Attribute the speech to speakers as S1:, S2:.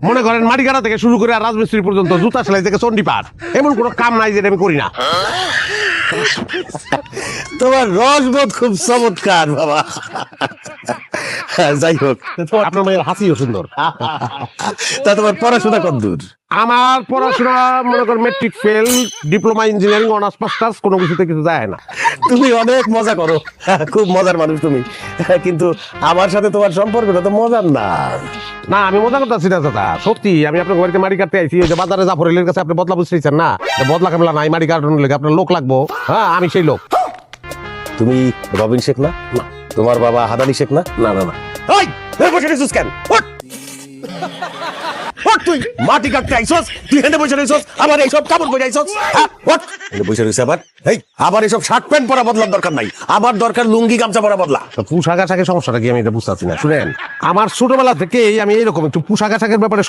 S1: মনে করেন মাটি কাটা থেকে শুরু করে আর রাজমিস্ত্রি পর্যন্ত জুতা সেলাই থেকে চণ্ডীপাঠ এমন কোনো কাম নাই যেটা আমি করি না।
S2: তোমার রসবোধ খুব চমৎকার বাবা। যাই হোক,
S1: আপনার মেয়ের হাসিও সুন্দর।
S2: তা তোমার পড়াশোনা কতদূর?
S1: আমার পড়াশোনা মনে করেন matric fail, diploma engineering, honours masters, কোনো কিছুতে কিছু যায় না।
S2: তুমি অনেক মজা করো, খুব মজার মানুষ তুমি, কিন্তু আমার সাথে তোমার সম্পর্কটা তো মজার না।
S1: না আমি মজা করতেছি না দাদা, সত্যি আমি আপনার বাড়িতে মাটি কাটতে আইছি। ওই যে বাজারে জাফরের কাছে আপনি বদলা বুঝতেছেন না, বদলা কামলা নাই, মাটি কাটানোর লেগে আপনার লোক লাগবো। হ্যাঁ আমি সেই লোক।
S2: তুমি রবিন শেখ না?
S1: না।
S2: তোমার বাবা হাদানি শেখ না?
S1: না না না,
S2: ওই বসে রেছিস কেন? ওঠ! ওঠ তুই, মাটি কাটতে আইছস, তুই হেঁটে বসে রইছস, আবার এইসব কাপড় পরে আইছস, হ্যাঁ? ওঠ! হেঁটে বসে রইছ আবার, এই আবার এইসব শার্ট প্যান্ট পরা বদলার দরকার নাই, আমার দরকার লুঙ্গি গামছা পরা বদলা।
S1: পোশাক আশাকের সমস্যাটা কি আমি এটা বুঝতে পারছি না। শুনেন, আমার ছোটবেলা থেকেই আমি এরকম একটু পোশাক আশাকের ব্যাপারে